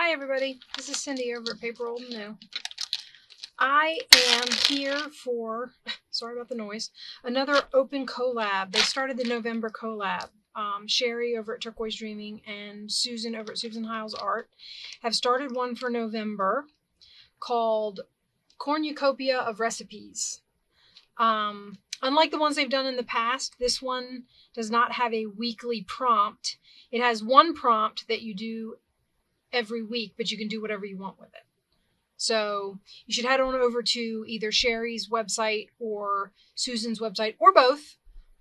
Hi everybody, this is Cindy over at paper.old.new. I am here for, sorry about the noise, another open collab. They started the November collab. Sheree over at Turquoise Dreaming and Susan over at Susan Hiles Art have started one for November called Cornucopia of Recipes. Unlike the ones they've done in the past, this one does not have a weekly prompt. It has one prompt that you do every week, but you can do whatever you want with it. So you should head on over to either Sheree's website or Susan's website or both,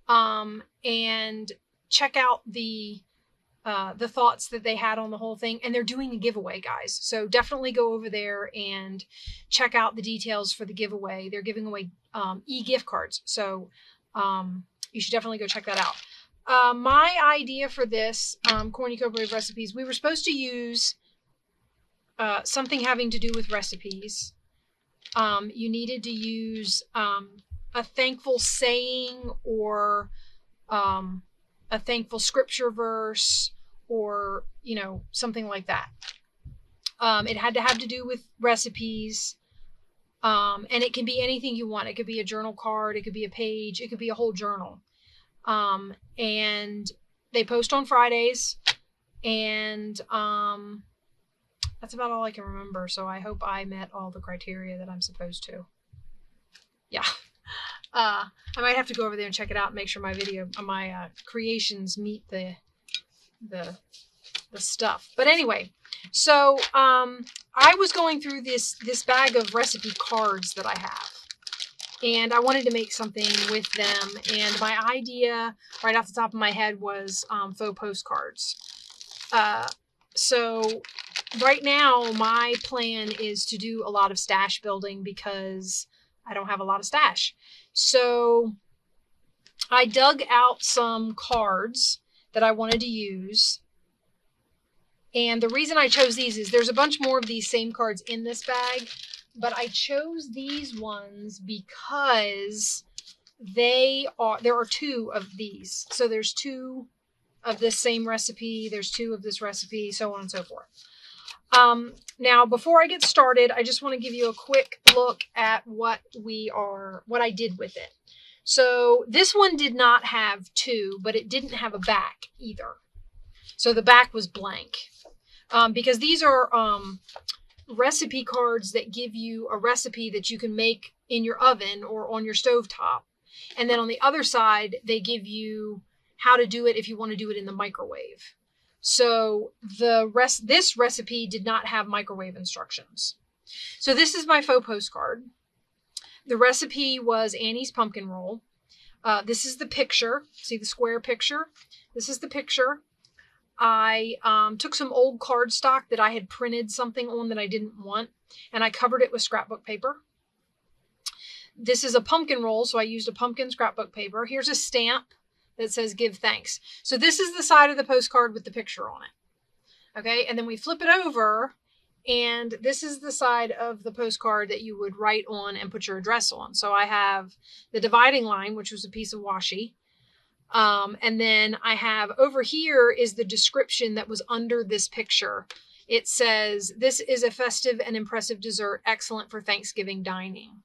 and check out the thoughts that they had on the whole thing. And they're doing a giveaway, guys. So definitely go over there and check out the details for the giveaway. They're giving away e-gift cards. So you should definitely go check that out. My idea for this cornucopia of recipes, we were supposed to use something having to do with recipes. You needed to use a thankful saying or a thankful scripture verse or, you know, something like that. It had to have to do with recipes. And it can be anything you want. It could be a journal card. It could be a page. It could be a whole journal. And they post on Fridays, and that's about all I can remember. So I hope I met all the criteria that I'm supposed to. Yeah. I might have to go over there and check it out and make sure my creations meet the stuff. But anyway, so I was going through this bag of recipe cards that I have. And I wanted to make something with them. And my idea right off the top of my head was faux postcards. So right now my plan is to do a lot of stash building because I don't have a lot of stash. So I dug out some cards that I wanted to use. And the reason I chose these is there's a bunch more of these same cards in this bag. But I chose these ones because there are two of these. So there's two of this same recipe. There's two of this recipe, so on and so forth. Now, before I get started, I just want to give you a quick look at what I did with it. So this one did not have two, but it didn't have a back either. So the back was blank. Because these are recipe cards that give you a recipe that you can make in your oven or on your stovetop. And then on the other side, they give you how to do it if you want to do it in the microwave. So this recipe did not have microwave instructions. So this is my faux postcard. The recipe was Annie's pumpkin roll. This is the picture. See the square picture? This is the picture. I took some old cardstock that I had printed something on that I didn't want, and I covered it with scrapbook paper. This is a pumpkin roll, so I used a pumpkin scrapbook paper. Here's a stamp that says give thanks. So this is the side of the postcard with the picture on it. Okay, and then we flip it over, and this is the side of the postcard that you would write on and put your address on. So I have the dividing line, which was a piece of washi. And then I have over here is the description that was under this picture. It says, this is a festive and impressive dessert, excellent for Thanksgiving dining.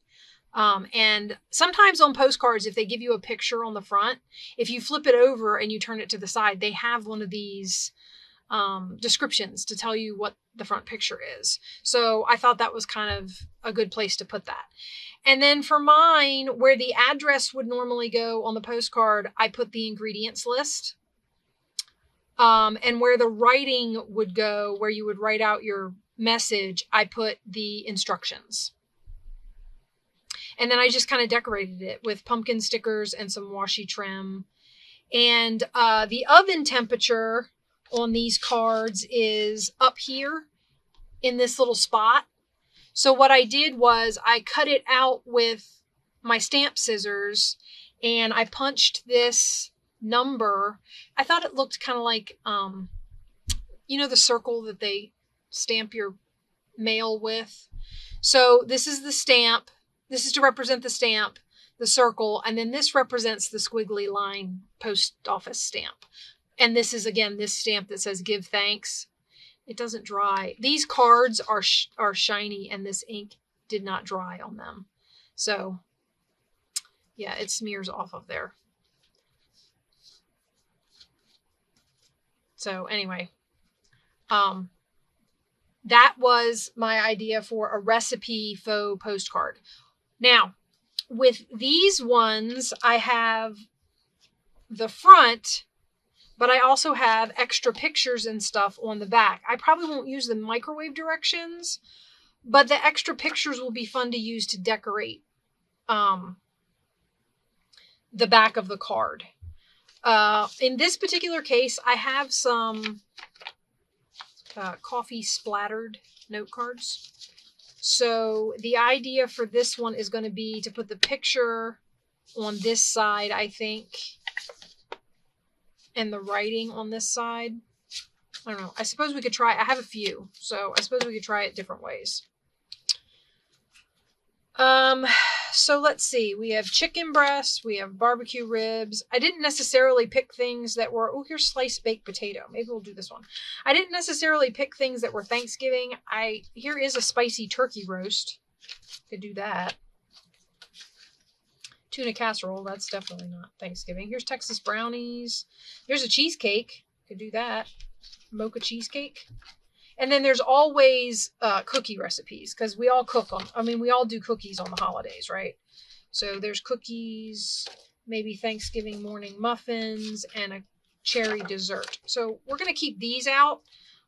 And sometimes on postcards, if they give you a picture on the front, if you flip it over and you turn it to the side, they have one of these descriptions to tell you what the front picture is. So I thought that was kind of a good place to put that. And then for mine, where the address would normally go on the postcard, I put the ingredients list. And where the writing would go, where you would write out your message, I put the instructions. And then I just kind of decorated it with pumpkin stickers and some washi trim. And the oven temperature on these cards is up here in this little spot. So what I did was I cut it out with my stamp scissors and I punched this number. I thought it looked kind of like, you know, the circle that they stamp your mail with. So this is the stamp. This is to represent the stamp, the circle, and then this represents the squiggly line post office stamp. And this is, again, this stamp that says give thanks. It doesn't dry. These cards are shiny, and this ink did not dry on them. So yeah, it smears off of there. So anyway, that was my idea for a recipe faux postcard. Now, with these ones, I have the front, but I also have extra pictures and stuff on the back. I probably won't use the microwave directions, but the extra pictures will be fun to use to decorate the back of the card. In this particular case, I have some coffee splattered note cards. So the idea for this one is going to be to put the picture on this side, I think, and the writing on this side. I don't know. I suppose we could try. I have a few, so I suppose we could try it different ways. So let's see. We have chicken breasts. We have barbecue ribs. I didn't necessarily pick things that were, oh, here's sliced baked potato. Maybe we'll do this one. I didn't necessarily pick things that were Thanksgiving. Here is a spicy turkey roast. Could do that. Tuna casserole. That's definitely not Thanksgiving. Here's Texas brownies. Here's a cheesecake. Could do that. Mocha cheesecake. And then there's always cookie recipes, because we all cook them. I mean, we all do cookies on the holidays, right? So there's cookies, maybe Thanksgiving morning muffins, and a cherry dessert. So we're going to keep these out.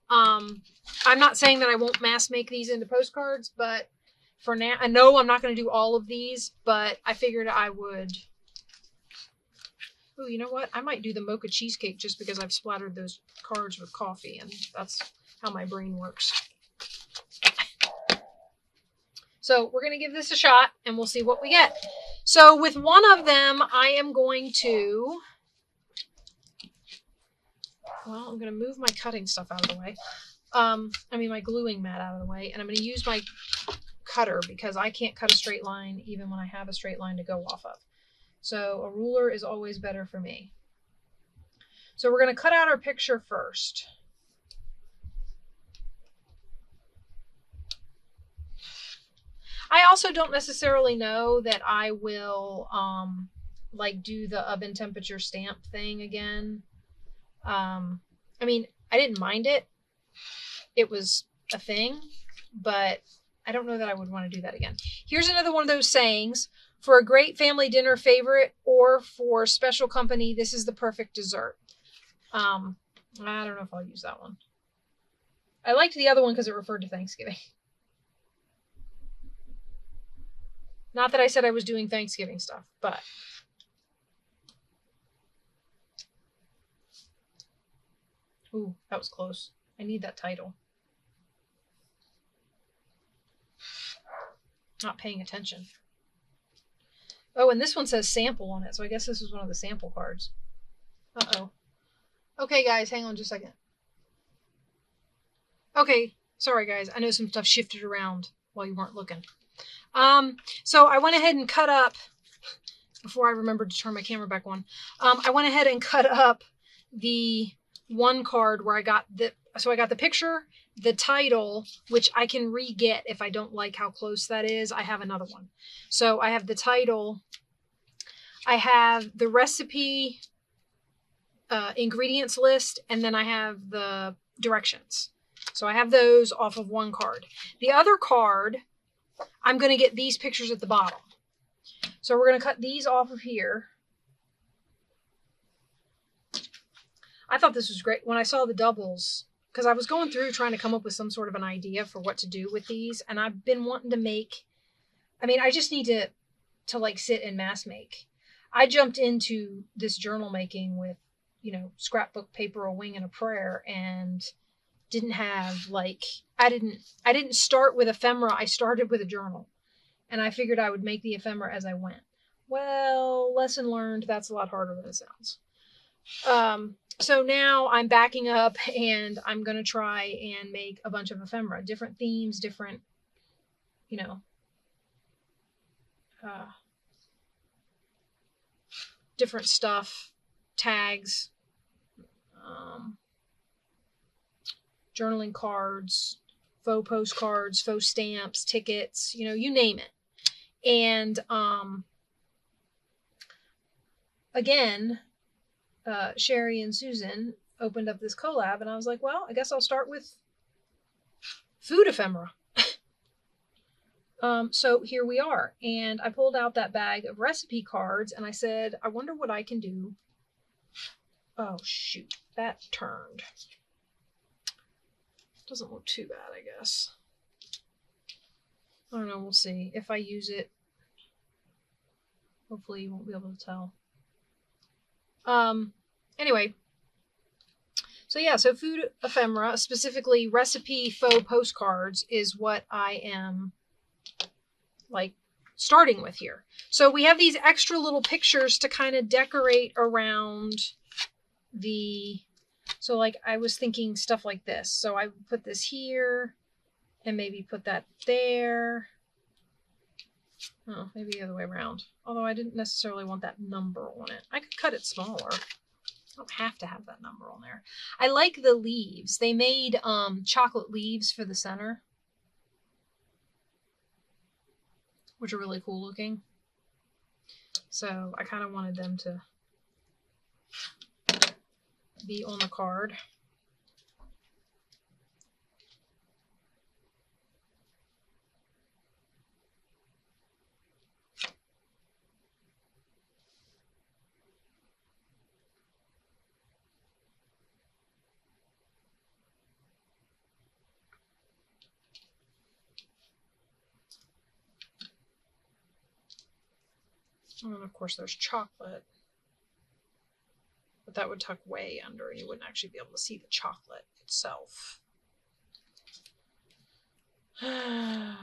I'm not saying that I won't mass make these into postcards, but for now, I know I'm not going to do all of these, but I figured I would. Oh, you know what? I might do the mocha cheesecake just because I've splattered those cards with coffee, and that's how my brain works. So we're going to give this a shot and we'll see what we get. So with one of them, I am going to, well, I'm going to move my cutting stuff out of the way. My gluing mat out of the way, and I'm going to use my cutter because I can't cut a straight line even when I have a straight line to go off of. So a ruler is always better for me. So we're going to cut out our picture first. I also don't necessarily know that I will do the oven temperature stamp thing again. I didn't mind it. It was a thing, but I don't know that I would want to do that again. Here's another one of those sayings. For a great family dinner favorite or for special company, this is the perfect dessert. I don't know if I'll use that one. I liked the other one because it referred to Thanksgiving. Not that I said I was doing Thanksgiving stuff, but. Ooh, that was close. I need that title. Not paying attention. Oh, and this one says sample on it, so I guess this is one of the sample cards. Uh-oh. Okay, guys, hang on just a second. Okay, sorry, guys. I know some stuff shifted around while you weren't looking. So I went ahead and cut up, before I remembered to turn my camera back on, I went ahead and cut up the one card where I got the picture, the title, which I can re-get if I don't like how close that is. I have another one. So I have the title, I have the recipe ingredients list, and then I have the directions. So I have those off of one card. The other card, I'm going to get these pictures at the bottom. So we're going to cut these off of here. I thought this was great when I saw the doubles, because I was going through trying to come up with some sort of an idea for what to do with these. And I've been wanting to make, I just need to like sit and mass make. I jumped into this journal making with, scrapbook paper, a wing, and a prayer, and didn't have I didn't start with ephemera. I started with a journal, and I figured I would make the ephemera as I went. Well, lesson learned. That's a lot harder than it sounds. So now I'm backing up and I'm going to try and make a bunch of ephemera, different themes, different, different stuff, tags, journaling cards, faux postcards, faux stamps, tickets, you know, you name it. And again, Sheree and Susan opened up this collab, and I was like, well, I guess I'll start with food ephemera. So here we are. And I pulled out that bag of recipe cards, and I said, I wonder what I can do. Oh, shoot. That turned. Doesn't look too bad, I guess. I don't know. We'll see. If I use it, hopefully you won't be able to tell. Anyway. So yeah, so food ephemera, specifically recipe faux postcards, is what I am like starting with here. So we have these extra little pictures to kind of decorate around the, so like I was thinking stuff like this. So I put this here and maybe put that there. Oh, maybe the other way around. Although I didn't necessarily want that number on it. I could cut it smaller. I don't have to have that number on there. I like the leaves. They made chocolate leaves for the center, which are really cool looking. So I kind of wanted them to be on the card. And then of course there's chocolate, but that would tuck way under and you wouldn't actually be able to see the chocolate itself. I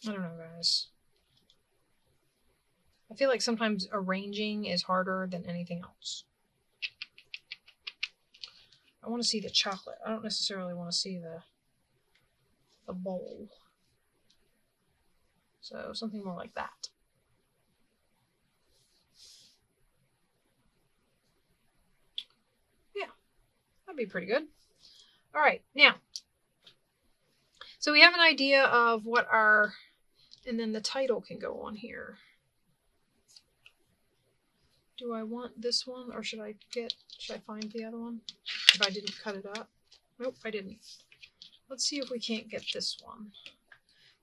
don't know, guys. I feel like sometimes arranging is harder than anything else. I want to see the chocolate. I don't necessarily want to see the bowl. So something more like that. Yeah, that'd be pretty good. All right, now, so we have an idea of what our, and then the title can go on here. Do I want this one, or should I find the other one? If I didn't cut it up. Nope, I didn't. Let's see if we can't get this one.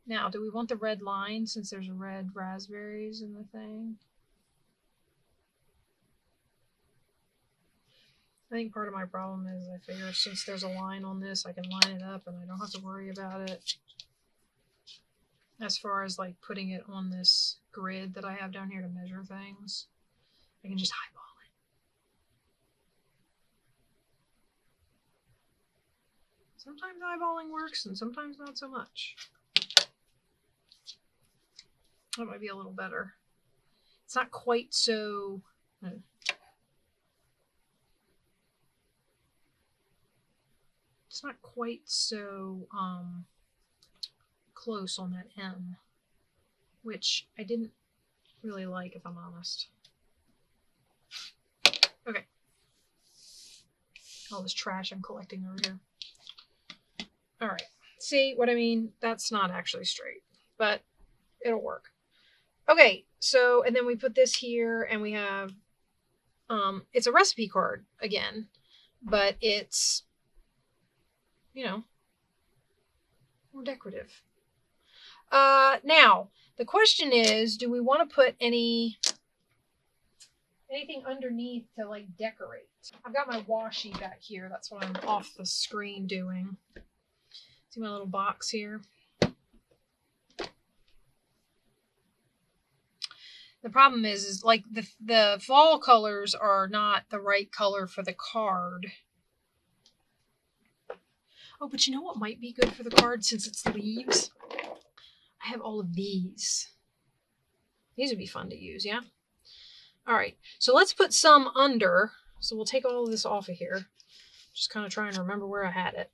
Now, do we want the red line since there's red raspberries in the thing? I think part of my problem is I figure since there's a line on this, I can line it up and I don't have to worry about it. As far as like putting it on this grid that I have down here to measure things, I can just eyeball it. Sometimes eyeballing works and sometimes not so much. That might be a little better. It's not quite so... It's not quite so close on that M, which I didn't really like, if I'm honest. Okay. All this trash I'm collecting over here. All right. See what I mean? That's not actually straight, but it'll work. Okay, so, and then we put this here and we have, it's a recipe card again, but it's, you know, more decorative. Now, the question is, do we want to put anything underneath to like decorate? I've got my washi back here. That's what I'm off the screen doing. See my little box here? The problem is like the fall colors are not the right color for the card. Oh, but you know what might be good for the card since it's leaves? I have all of these. These would be fun to use, yeah? All right, so let's put some under. So we'll take all of this off of here. Just kind of trying to remember where I had it.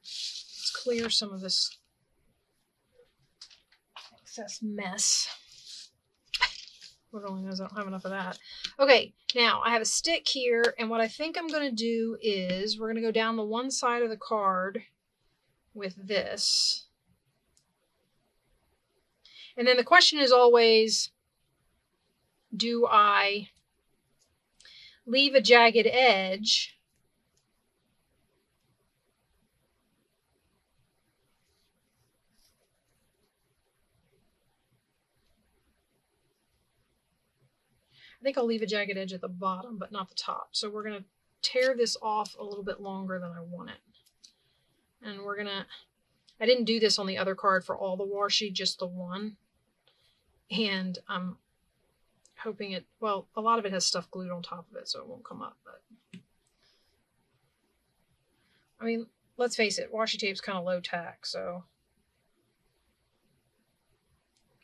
Let's clear some of this excess mess. Lord only knows I don't have enough of that. Okay, now I have a stick here, and what I think I'm going to do is we're going to go down the one side of the card with this. And then the question is always, do I leave a jagged edge I think I'll leave a jagged edge at the bottom, but not the top. So we're going to tear this off a little bit longer than I want it. And we're going to, I didn't do this on the other card for all the washi, just the one. And I'm hoping it, well, a lot of it has stuff glued on top of it, so it won't come up. But I mean, let's face it, washi tape's kind of low tack, so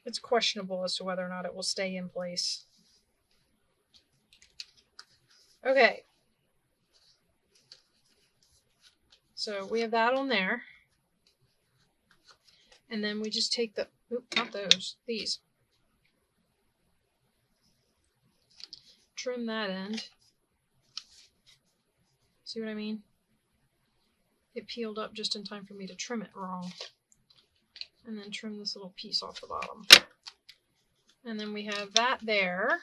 it's questionable as to whether or not it will stay in place. Okay. So we have that on there. And then we just take the, not those, these. Trim that end. See what I mean? It peeled up just in time for me to trim it wrong. And then trim this little piece off the bottom. And then we have that there.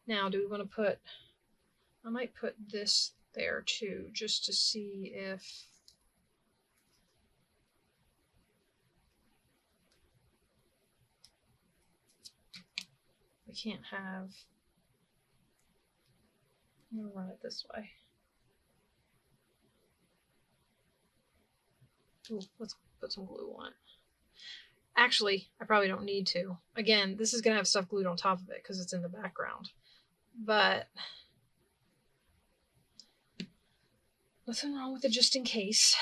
Now, do we want to put, I might put this there too, just to see if, we can't have, I'm going to run it this way. Ooh, let's put some glue on it. Actually, I probably don't need to. Again, this is going to have stuff glued on top of it because it's in the background. But nothing wrong with it just in case.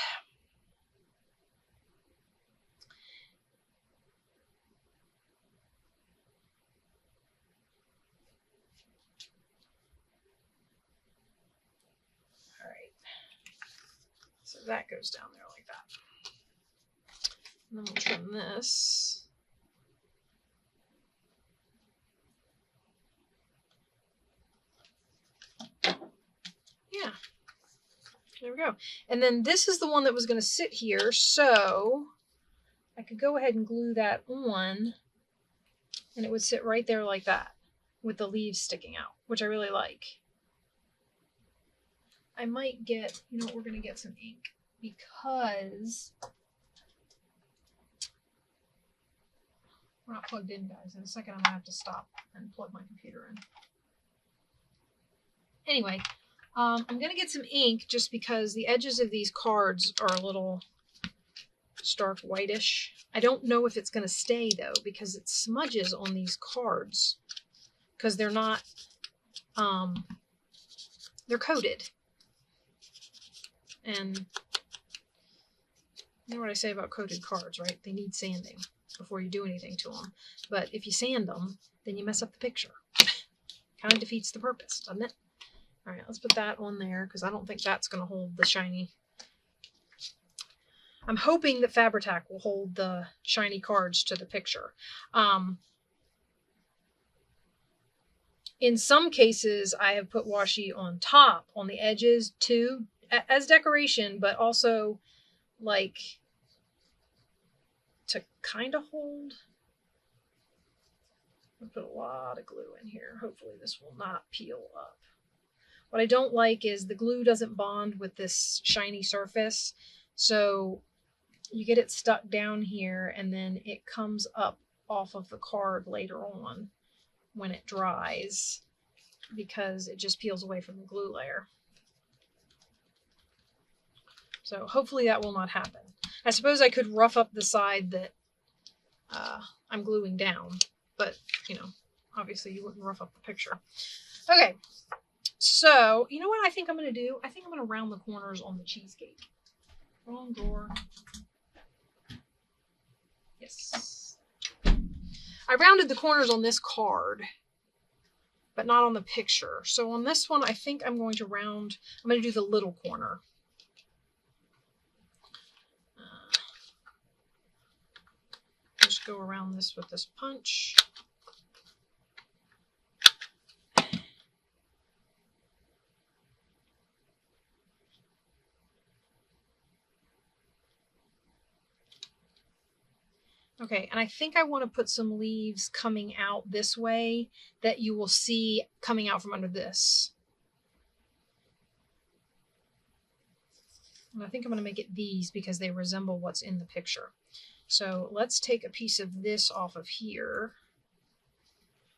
All right. So that goes down there like that. And then we'll trim this. Yeah. There we go. And then this is the one that was going to sit here, so I could go ahead and glue that on, and it would sit right there like that, with the leaves sticking out, which I really like. I might get, you know what, we're going to get some ink, because we're not plugged in, guys. In a second, I'm going to have to stop and plug my computer in. Anyway, I'm going to get some ink just because the edges of these cards are a little stark whitish. I don't know if it's going to stay, though, because it smudges on these cards because they're not, they're coated. And you know what I say about coated cards, right? They need sanding before you do anything to them. But if you sand them, then you mess up the picture. Kind of defeats the purpose, doesn't it? All right, let's put that on there because I don't think that's going to hold the shiny. I'm hoping that Fabri-Tac will hold the shiny cards to the picture. In some cases, I have put washi on top, on the edges too, as decoration, but also like to kind of hold. I'll put a lot of glue in here. Hopefully this will not peel up. What I don't like is the glue doesn't bond with this shiny surface. So you get it stuck down here and then it comes up off of the card later on when it dries because it just peels away from the glue layer. So hopefully that will not happen. I suppose I could rough up the side that I'm gluing down, but you know, obviously you wouldn't rough up the picture. Okay. So, you know what I think I'm going to do? I think I'm going to round the corners on the cheesecake. Wrong drawer. Yes. I rounded the corners on this card, but not on the picture. So on this one, I think I'm going to round, I'm going to do the little corner. Just go around this with this punch. Okay, and I think I want to put some leaves coming out this way that you will see coming out from under this. And I think I'm going to make it these because they resemble what's in the picture. So let's take a piece of this off of here.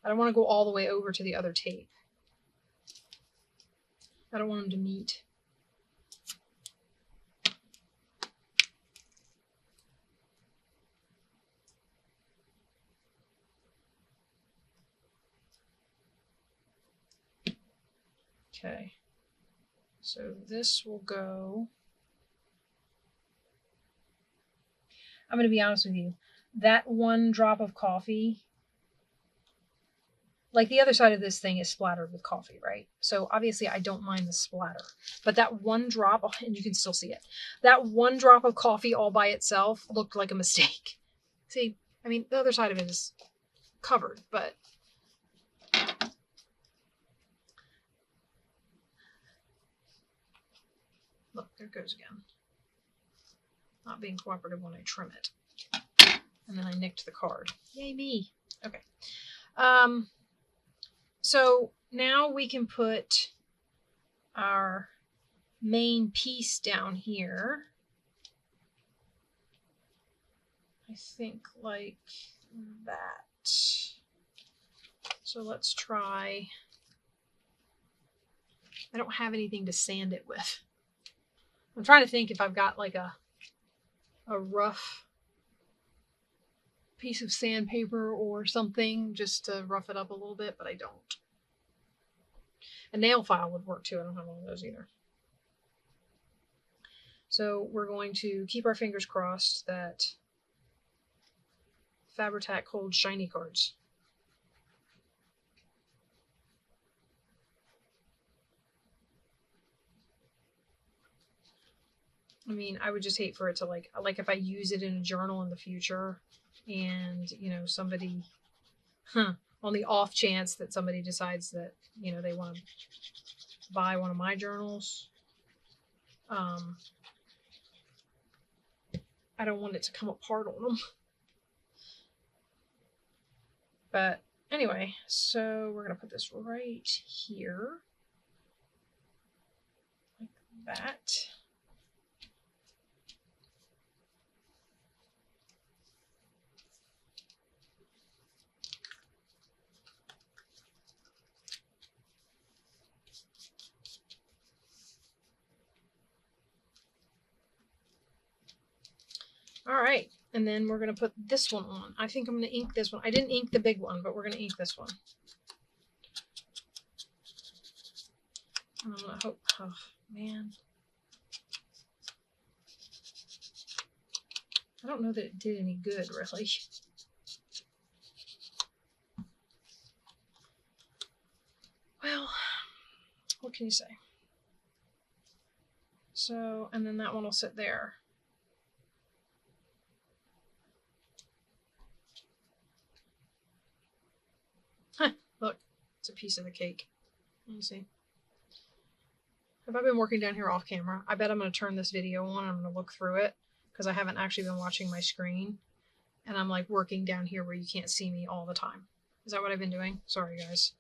I don't want to go all the way over to the other tape. I don't want them to meet. Okay, so this will go. I'm going to be honest with you. That one drop of coffee, like the other side of this thing is splattered with coffee, right? So obviously I don't mind the splatter, but that one drop, and you can still see it, that one drop of coffee all by itself looked like a mistake. See, I mean, the other side of it is covered, but look, there it goes again. Not being cooperative when I trim it. And then I nicked the card. Yay me. Okay. So now we can put our main piece down here. I think like that. So let's try. I don't have anything to sand it with. I'm trying to think if I've got like a rough piece of sandpaper or something just to rough it up a little bit, but I don't. A nail file would work too. I don't have one of those either. So we're going to keep our fingers crossed that Fabri-Tac holds shiny cards. I mean, I would just hate for it to like if I use it in a journal in the future and, you know, somebody, on the off chance that somebody decides that, you know, they want to buy one of my journals, I don't want it to come apart on them. But anyway, so we're going to put this right here. Like that. All right, and then we're going to put this one on. I think I'm going to ink this one. I didn't ink the big one, but we're going to ink this one. And I'm going to hope, oh man. I don't know that it did any good, really. Well, what can you say? So, and then that one will sit there. Look, it's a piece of the cake. You see? Have I been working down here off camera? I bet I'm going to turn this video on and I'm going to look through it because I haven't actually been watching my screen. And I'm like working down here where you can't see me all the time. Is that what I've been doing? Sorry, guys.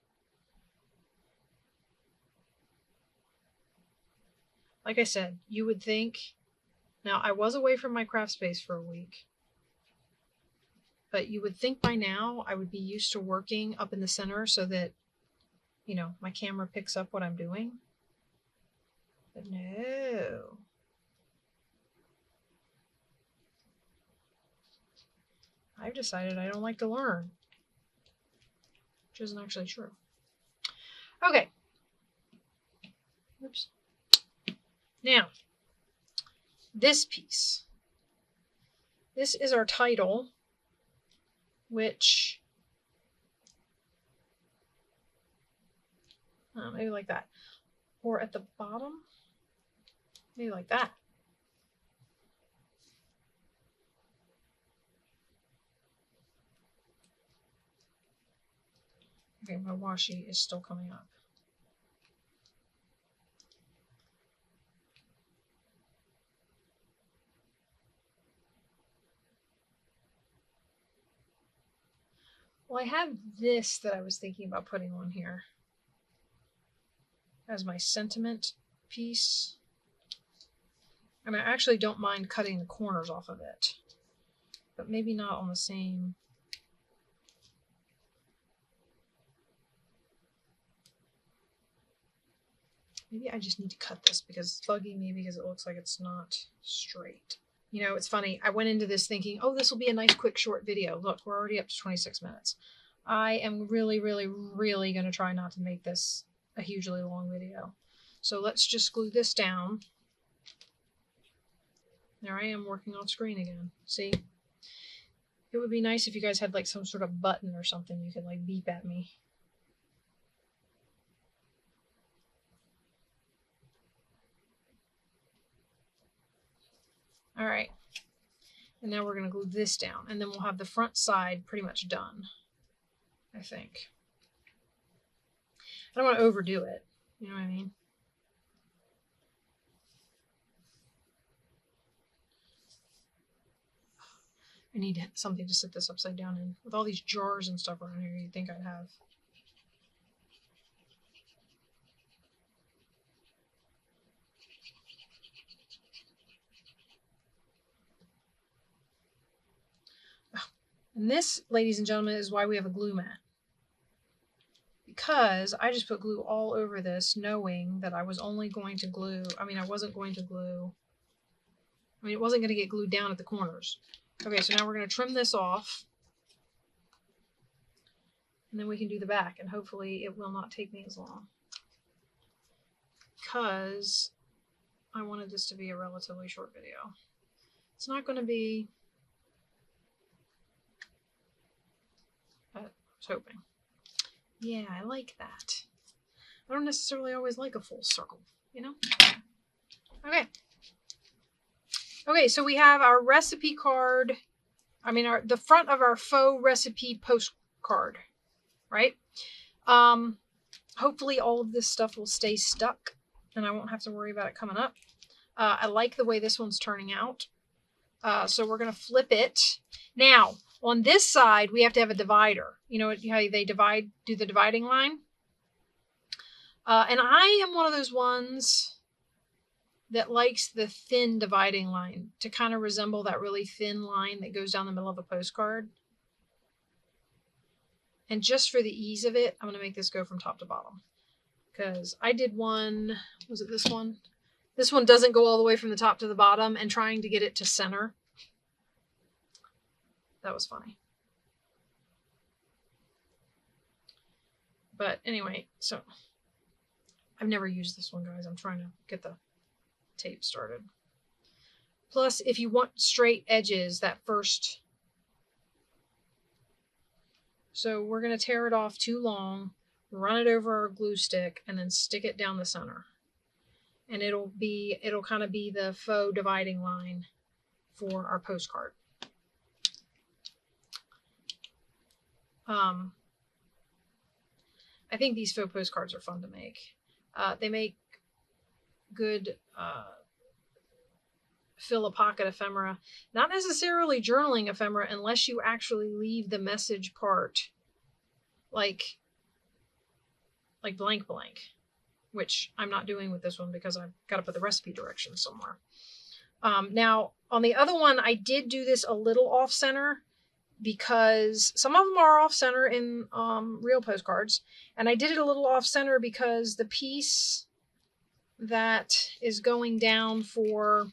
Like I said, you would think, now I was away from my craft space for a week, but you would think by now I would be used to working up in the center so that, you know, my camera picks up what I'm doing. But no. I've decided I don't like to learn, which isn't actually true. Okay. Oops. Now, this piece. This is our title, which, maybe like that. Or at the bottom, maybe like that. Okay, my washi is still coming up. Well, I have this that I was thinking about putting on here as my sentiment piece. And I actually don't mind cutting the corners off of it, but maybe not on the same. Maybe I just need to cut this because it's bugging me because it looks like it's not straight. You know, it's funny. I went into this thinking, oh, this will be a nice, quick, short video. Look, we're already up to 26 minutes. I am really, really, really going to try not to make this a hugely long video. So let's just glue this down. There I am working on screen again. See? It would be nice if you guys had like some sort of button or something you could like beep at me. All right. And now we're going to glue this down, and then we'll have the front side pretty much done, I think. I don't want to overdo it. You know what I mean? I need something to sit this upside down in. With all these jars and stuff around here, you'd think I'd have. And this, ladies and gentlemen, is why we have a glue mat. Because I just put glue all over this knowing that I was only going to glue, I wasn't going to glue, it wasn't going to get glued down at the corners. Okay, so now we're going to trim this off. And then we can do the back, and hopefully it will not take me as long. Because I wanted this to be a relatively short video. It's not going to be, I was hoping. Yeah, I like that. I don't necessarily always like a full circle, you know? Okay. Okay, so we have our recipe card. The front of our faux recipe postcard, right? Hopefully all of this stuff will stay stuck and I won't have to worry about it coming up. I like the way this one's turning out. So we're going to flip it. Now, on this side, we have to have a divider. You know how they do the dividing line? And I am one of those ones that likes the thin dividing line to kind of resemble that really thin line that goes down the middle of a postcard. And just for the ease of it, I'm going to make this go from top to bottom. Because I did one, was it this one? This one doesn't go all the way from the top to the bottom, and trying to get it to center. That was funny. But anyway, so I've never used this one, guys. I'm trying to get the tape started. Plus, if you want straight edges, that first... So we're going to tear it off too long, run it over our glue stick, and then stick it down the center. And it'll kind of be the faux dividing line for our postcard. I think these faux postcards are fun to make. They make good fill a pocket ephemera. Not necessarily journaling ephemera unless you actually leave the message part like blank blank, which I'm not doing with this one because I've got to put the recipe directions somewhere. Now, on the other one, I did do this a little off center because some of them are off center in real postcards. And I did it a little off center because the piece that is going down for,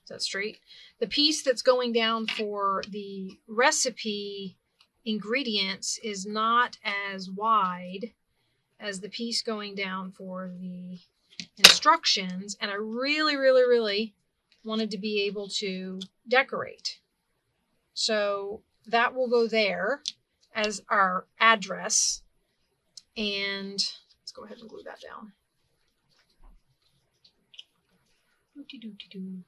is that straight? The piece that's going down for the recipe ingredients is not as wide as the piece going down for the instructions. And I really, really, really wanted to be able to decorate. So that will go there as our address. And let's go ahead and glue that down. Doo-doo-doo-doo.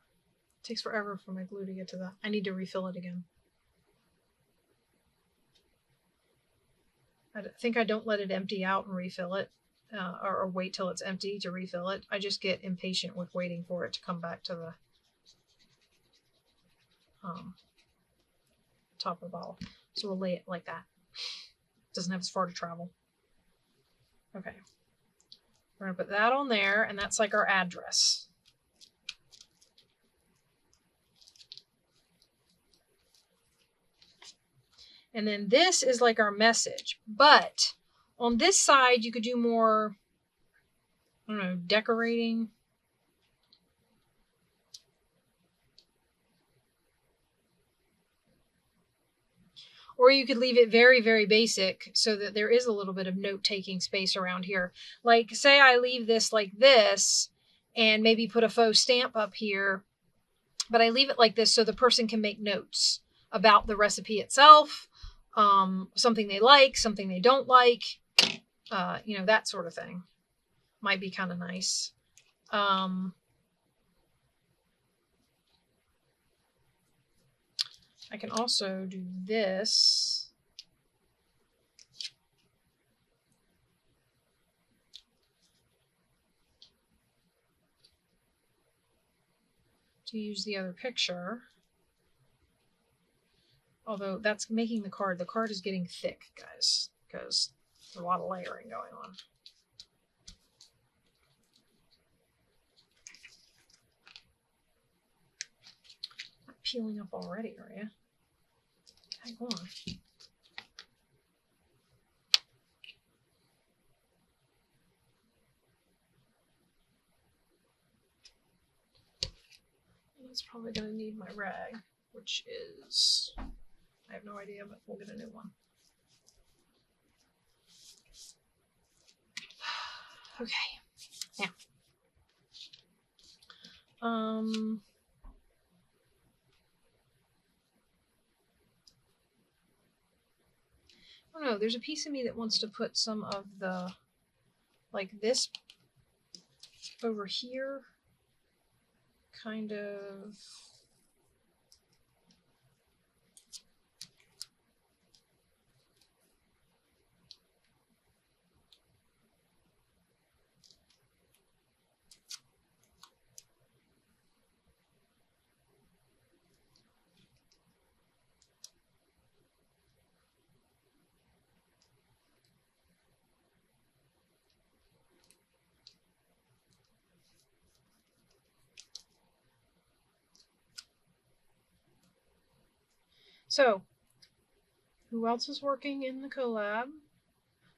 Takes forever for my glue to get to that. I need to refill it again. I think I don't let it empty out and refill it, or wait till it's empty to refill it. I just get impatient with waiting for it to come back to the top of the bottle. So we'll lay it like that. Doesn't have as far to travel. Okay. We're going to put that on there, and that's like our address. And then this is like our message. But on this side, you could do more, I don't know, decorating. Or you could leave it very, very basic so that there is a little bit of note-taking space around here. Like, say I leave this like this and maybe put a faux stamp up here, but I leave it like this so the person can make notes about the recipe itself, something they like, something they don't like, you know, that sort of thing. Might be kind of nice. I can also do this. To use the other picture. Although that's making the card is getting thick, guys, because there's a lot of layering going on. Not peeling up already, are you? Hang on. It's probably going to need my rag, which is, I have no idea, but we'll get a new one. Okay, now, I don't know, there's a piece of me that wants to put some of the, like this over here, kind of. So, who else is working in the collab?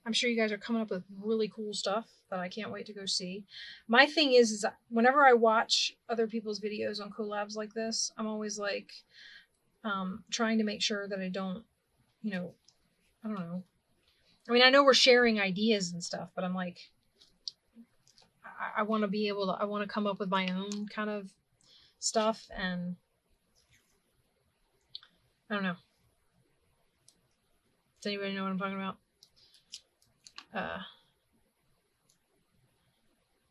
I'm sure you guys are coming up with really cool stuff that I can't wait to go see. My thing is whenever I watch other people's videos on collabs like this, I'm always like trying to make sure that I don't, you know, I don't know. I mean, I know we're sharing ideas and stuff, but I'm like, I want to be able to, I want to come up with my own kind of stuff, and I don't know. Does anybody know what I'm talking about?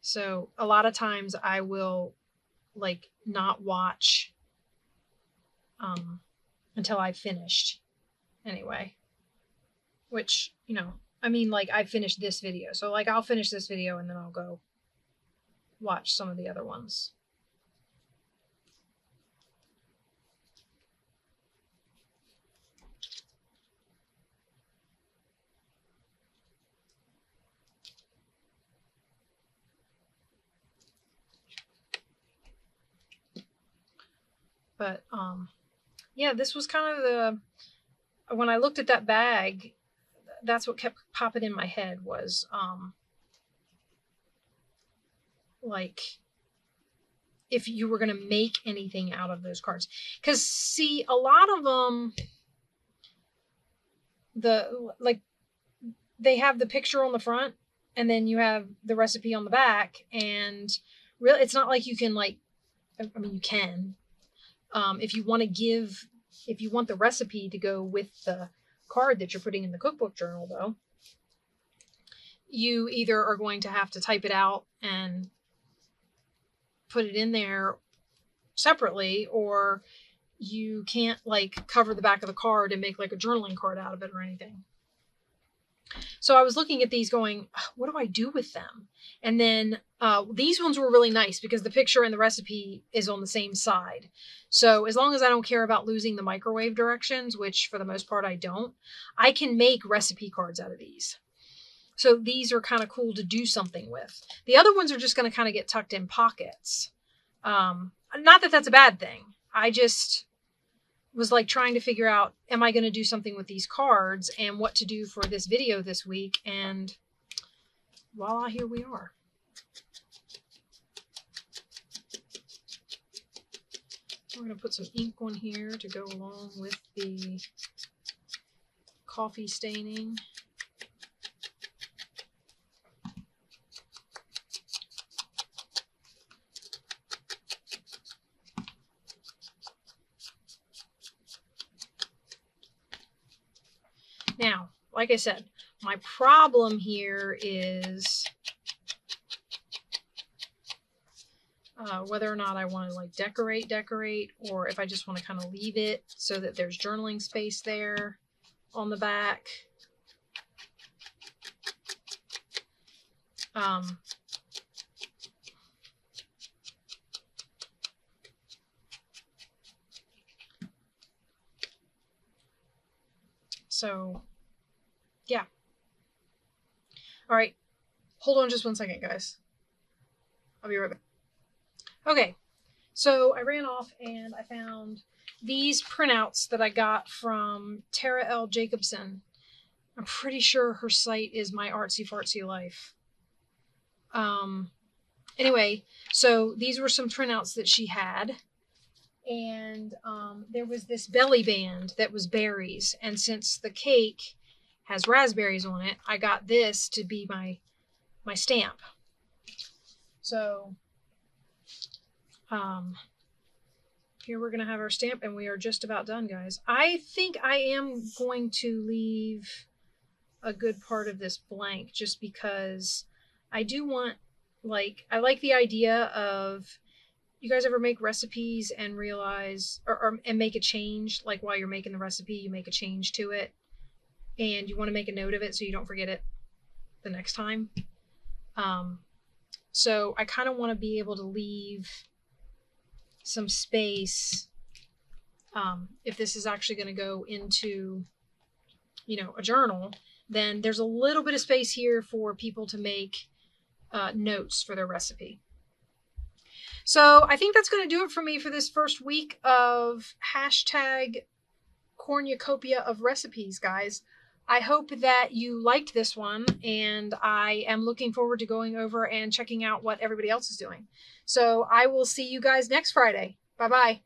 So a lot of times I will like not watch until I've finished anyway, which, you know, I mean, like I finished this video. So like I'll finish this video and then I'll go watch some of the other ones. But yeah, this was kind of the, when I looked at that bag, that's what kept popping in my head was like if you were going to make anything out of those cards. Because see, a lot of them, like they have the picture on the front and then you have the recipe on the back, and really it's not like you can like, I mean you can, if you want to give, if you want the recipe to go with the card that you're putting in the cookbook journal though, you either are going to have to type it out and put it in there separately, or you can't like cover the back of the card and make like a journaling card out of it or anything. So I was looking at these going, what do I do with them? And then these ones were really nice because the picture and the recipe is on the same side. So as long as I don't care about losing the microwave directions, which for the most part I don't, I can make recipe cards out of these. So these are kind of cool to do something with. The other ones are just going to kind of get tucked in pockets. Not that that's a bad thing. I just was like trying to figure out, am I going to do something with these cards and what to do for this video this week? And voila, here we are. We're going to put some ink on here to go along with the coffee staining. Now, like I said, my problem here is whether or not I want to like decorate, or if I just want to kind of leave it so that there's journaling space there on the back. So, yeah. All right. Hold on just one second, guys. I'll be right back. Okay. So I ran off and I found these printouts that I got from Tara L. Jacobson. I'm pretty sure her site is My Artsy Fartsy Life. Anyway, so these were some printouts that she had. And there was this belly band that was berries. And since the cake has raspberries on it, I got this to be my stamp. So here we're going to have our stamp, and we are just about done, guys. I think I am going to leave a good part of this blank just because I do want, like, I like the idea of, you guys ever make recipes and realize, and make a change, like while you're making the recipe, you make a change to it and you want to make a note of it so you don't forget it the next time. So I kind of want to be able to leave some space. If this is actually going to go into, a journal, then there's a little bit of space here for people to make notes for their recipe. So I think that's going to do it for me for this first week of hashtag cornucopia of recipes, guys. I hope that you liked this one, and I am looking forward to going over and checking out what everybody else is doing. So I will see you guys next Friday. Bye-bye.